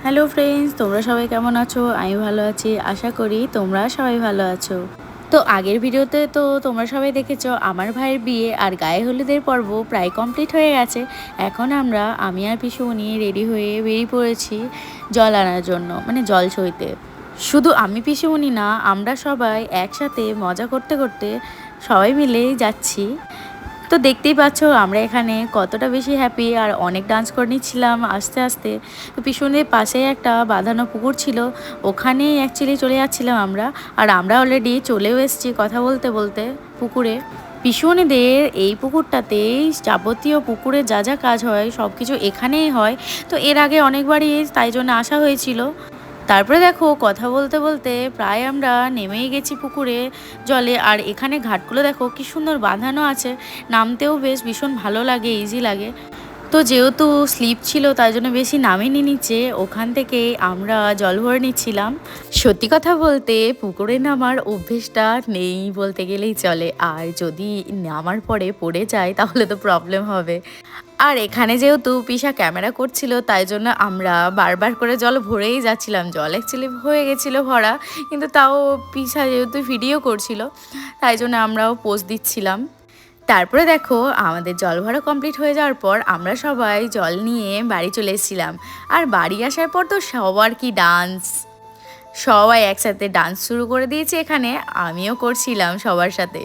Hello friends, তোমরা সবাই কেমন আছো? আমি ভালো আছি, আশা করি তোমরা সবাই ভালো আছো। তো আগের ভিডিওতে তো তোমরা সবাই দেখেছো আমার ভাইয়ের বিয়ে আর গায়ে হলুদের পর্ব প্রায় কমপ্লিট হয়ে গেছে। এখন আমি আর পিসুমণি রেডি হয়ে বেরিয়ে পড়েছি জল আনার জন্য, মানে জল সইতে। শুধু আমি পিসুমণি না, আমরা সবাই একসাথে মজা করতে করতে সবাই মিলেই যাচ্ছি। তো দেখতেই পাচ্ছ আমরা এখানে কতটা বেশি হ্যাপি, আর অনেক ডান্স করে নিচ্ছিলাম আস্তে আস্তে। তো পিছনের পাশে একটা বাঁধানো পুকুর ছিল, ওখানেই অ্যাকচুয়ালি চলে যাচ্ছিলাম আমরা। আর আমরা অলরেডি চলেও এসেছি কথা বলতে বলতে পুকুরে। পিসুনিদের এই পুকুরটাতেই যাবতীয় পুকুরে যা যা কাজ হয় সব কিছু এখানেই হয়। তো এর আগে অনেকবারই তাই জন্য আসা হয়েছিল। তারপরে দেখো কথা বলতে বলতে প্রায় আমরা নেমেই গেছি পুকুরে জলে। আর এখানে ঘাটগুলো দেখো কি সুন্দর বাঁধানো আছে, নামতেও বেশ ভীষণ ভালো লাগে, ইজি লাগে। তো যেহেতু স্লিপ ছিল তাই জন্য বেশি নামিনি নিচে, ওখান থেকে আমরা জল ভরে নিচ্ছিলাম। সত্যি কথা বলতে পুকুরে নামার অভ্যেসটা নেই বলতে গেলেই চলে, আর যদি নামার পরে পড়ে যায় তাহলে তো প্রবলেম হবে। আর এখানে যেহেতু পিসা ক্যামেরা করছিল তাই জন্য আমরা বারবার করে জল ভরেই যাচ্ছিলাম। জল অ্যাকচুয়ালি হয়ে গেছিলো ভরা, কিন্তু তাও পিসা যেহেতু ভিডিও করছিল তাই জন্য আমরাও পোজ দিচ্ছিলাম। তারপরে দেখো আমাদের জল ভরা কমপ্লিট হয়ে যাওয়ার পর আমরা সবাই জল নিয়ে বাড়ি চলে এসেছিলাম। আর বাড়ি আসার পর তো সবার কি ডান্স, সবাই একসাথে ডান্স শুরু করে দিয়েছে এখানে, আমিও করছিলাম সবার সাথে।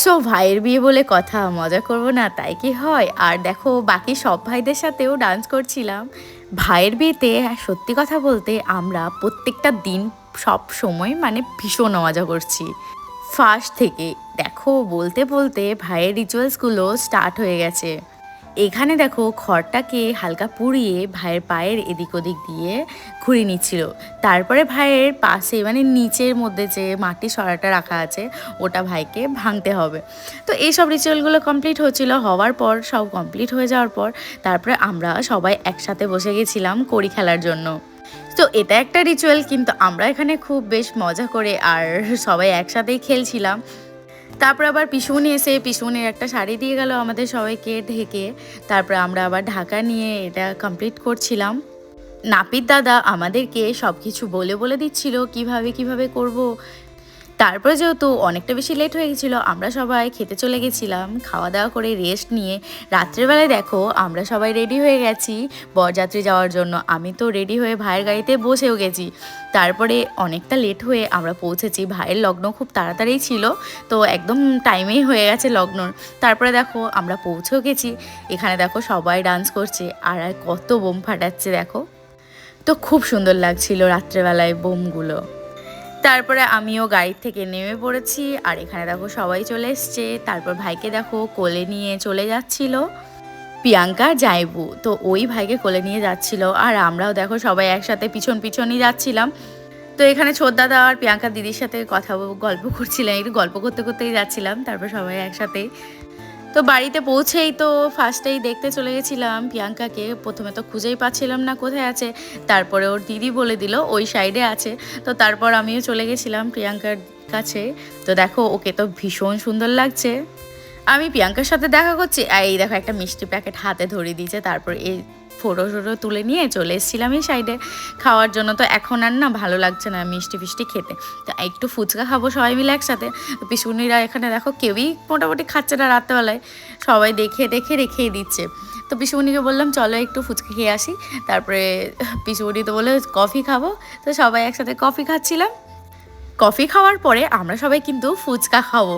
সো ভাইয়ের বিয়ে বলে কথা, মজা করব না তাই কি হয়। আর দেখো বাকি সব ভাইদের সাথেও ডান্স করছিলাম ভাইয়ের বিয়েতে। সত্যি কথা বলতে আমরা প্রত্যেকটা দিন সব সময় মানে ভীষণ মজা করছি ফার্স্ট থেকে। দেখো বলতে বলতে ভাইয়ের রিচুয়ালসগুলো স্টার্ট হয়ে গেছে। এখানে দেখো খড়টাকে হালকা পুড়িয়ে ভাইয়ের পায়ের এদিক ওদিক দিয়ে ঘুরিয়ে নিচ্ছিল। তারপরে ভাইয়ের পাশে মানে নিচের মধ্যে যে মাটির সরাটা রাখা আছে ওটা ভাইকে ভাঙতে হবে। তো এই সব রিচুয়ালগুলো কমপ্লিট হচ্ছিল, হওয়ার পর সব কমপ্লিট হয়ে যাওয়ার পর তারপরে আমরা সবাই একসাথে বসে গেছিলাম কড়ি খেলার জন্য। তো এটা একটা রিচুয়াল, কিন্তু আমরা এখানে খুব বেশ মজা করে আর সবাই একসাথেই খেলছিলাম। তারপর আবার পিসুনি এসে পিসুনির একটা শাড়ি দিয়ে গেল আমাদের সবাইকে ঢেকে। তারপরে আমরা আবার ঢাকা নিয়ে এটা কমপ্লিট করছিলাম। নাপিত দাদা আমাদেরকে সব কিছু বলে বলে দিচ্ছিল কিভাবে কিভাবে করব। তারপরে যেহেতু অনেকটা বেশি লেট হয়ে গেছিলো আমরা সবাই খেতে চলে গেছিলাম, খাওয়া দাওয়া করে রেস্ট নিয়ে। রাত্রেবেলায় দেখো আমরা সবাই রেডি হয়ে গেছি বরযাত্রী যাওয়ার জন্য। আমি তো রেডি হয়ে ভাইয়ের গাড়িতে বসেও গেছি। তারপরে অনেকটা লেট হয়ে আমরা পৌঁছেছি, ভাইয়ের লগ্ন খুব তাড়াতাড়ি ছিল, তো একদম টাইমেই হয়ে গেছে লগ্ন। তারপরে দেখো আমরা পৌঁছেও গেছি। এখানে দেখো সবাই ডান্স করছে আর কত বোম ফাটাচ্ছে দেখো। তো খুব সুন্দর লাগছিল রাত্রেবেলায় বোমগুলো। তারপরে আমিও গাড়ির থেকে নেমে পড়েছি, আর এখানে দেখো সবাই চলে এসছে। তারপর ভাইকে দেখো কোলে নিয়ে চলে যাচ্ছিল প্রিয়াঙ্কা জাইবু, তো ওই ভাইকে কোলে নিয়ে যাচ্ছিল। আর আমরাও দেখো সবাই একসাথে পিছন পিছনই যাচ্ছিলাম। তো এখানে ছোটদাদা আর প্রিয়াঙ্কার দিদির সাথে গল্প করছিলাম, একটু গল্প করতে করতেই যাচ্ছিলাম। তারপর সবাই একসাথেই তো বাড়িতে পৌঁছেই তো ফার্স্টেই দেখতে চলে গেছিলাম প্রিয়াঙ্কাকে। প্রথমে তো খুঁজেই পাচ্ছিলাম না কোথায় আছে, তারপরে ওর দিদি বলে দিল ওই সাইডে আছে। তো তারপর আমিও চলে গেছিলাম প্রিয়াঙ্কার কাছে। তো দেখো ওকে তো ভীষণ সুন্দর লাগছে। আমি প্রিয়াঙ্কার সাথে দেখা করছি, আর এই দেখো একটা মিষ্টি প্যাকেট হাতে ধরিয়ে দিয়েছে। তারপর এই ফটো তুলে নিয়ে চলে এসেছিলাম এই সাইডে খাওয়ার জন্য। তো এখন আর না ভালো লাগছে না মিষ্টি ফিষ্টি খেতে, তো একটু ফুচকা খাবো সবাই মিলে একসাথে। তো পিসুনিরা এখানে দেখো কেউই মোটামুটি খাচ্ছে না রাত্রেবেলায়, সবাই দেখে দেখে রেখেই দিচ্ছে। তো পিসুমণিকে বললাম চলো একটু ফুচকা খেয়ে আসি। তারপরে পিসুমণি তো বলে কফি খাবো, তো সবাই একসাথে কফি খাচ্ছিলাম। কফি খাওয়ার পরে আমরা সবাই কিন্তু ফুচকা খাবো।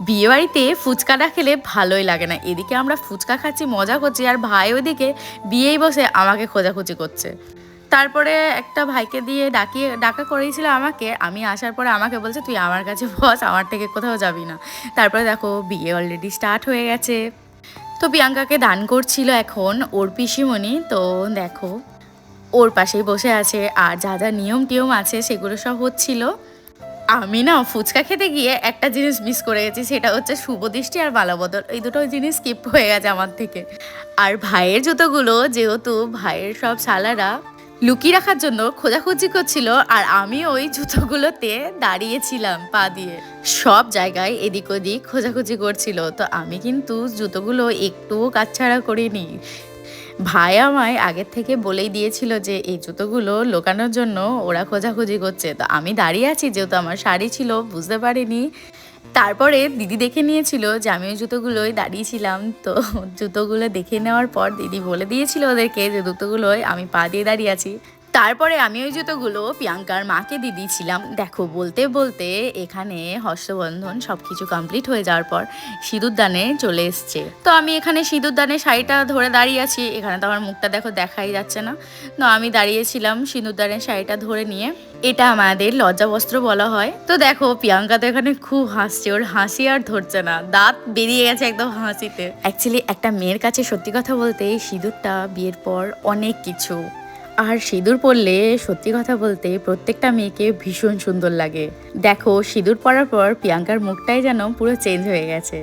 বিয়েবাড়িতে ফুচকা না খেলে ভালোই লাগে না। এদিকে আমরা ফুচকা খাচ্ছি মজা করছি, আর ভাই ওদিকে বিয়েই বসে আমাকে খোঁজাখুঁজি করছে। তারপরে একটা ভাইকে দিয়ে ডাকা করেছিল আমাকে, আমি আসার পরে আমাকে বলছে তুই আমার কাছে বস, আমার থেকে কোথাও যাবি না। তারপরে দেখো বিয়ে অলরেডি স্টার্ট হয়ে গেছে। তো প্রিয়াঙ্কাকে দান করছিল এখন ওর পিসিমণি। তো দেখো ওর পাশেই বসে আছে, আর যা যা নিয়ম টিয়ম আছে সেগুলো সব হচ্ছিল। আমি না ফুচকা খেতে গিয়ে একটা জিনিস মিস করে গেছি, সেটা হচ্ছে শুভদৃষ্টি আর মালাবদল, এই দুটো জিনিস স্কিপ হয়ে গেছে আমার থেকে। আর ভাইয়ের জুতোগুলো যেহেতু ভাইয়ের সব শালারা লুকিয়ে রাখার জন্য খোঁজাখুঁজি করছিল, আর আমি ওই জুতোগুলোতে দাঁড়িয়েছিলাম পা দিয়ে। সব জায়গায় এদিক ওদিক খোঁজাখুঁজি করছিল, তো আমি কিন্তু জুতোগুলো একটুও কাছছাড়া করিনি। ভাই আমায় আগের থেকে বলেই দিয়েছিল যে এই জুতোগুলো লোকানোর জন্য ওরা খোঁজাখুঁজি করছে। তো আমি দাঁড়িয়ে আছি, যেহেতু আমার শাড়ি ছিল বুঝতে পারিনি। তারপরে দিদি দেখে নিয়েছিল যে আমি ওই জুতোগুলোই দাঁড়িয়েছিলাম। তো জুতোগুলো দেখে নেওয়ার পর দিদি বলে দিয়েছিল ওদেরকে যে জুতোগুলোয় আমি পা দিয়ে দাঁড়িয়ে আছি। তারপরে আমি ওই জুতোগুলো প্রিয়াঙ্কার মাকে দিয়ে দিয়েছিলাম। দেখো বলতে বলতে এখানে হস্তবন্ধন সব কিছু কমপ্লিট হয়ে যাওয়ার পর সিঁদুরদানে চলে এসছে। তো আমি এখানে সিঁদুরদানে শাড়িটা ধরে দাঁড়িয়ে আছি। এখানে তো আমার মুখটা দেখো দেখাই যাচ্ছে না। তো আমি দাঁড়িয়েছিলাম সিঁদুরদানের শাড়িটা ধরে নিয়ে। এটা আমাদের লজ্জাবস্ত্র বলা হয়। তো দেখো প্রিয়াঙ্কা তো এখানে খুব হাসছে, ওর হাসি আর ধরছে না, দাঁত বেরিয়ে গেছে একদম হাসিতে। অ্যাকচুয়ালি একটা মেয়ের কাছে সত্যি কথা বলতে সিঁদুরটা বিয়ের পর অনেক কিছু। আর সিঁদুর পরলে সত্যি কথা বলতে প্রত্যেকটা মেয়েকে ভীষণ সুন্দর লাগে। দেখো সিঁদুর পরার পর প্রিয়াঙ্কার মুখটাই যেন পুরো চেঞ্জ হয়ে গেছে।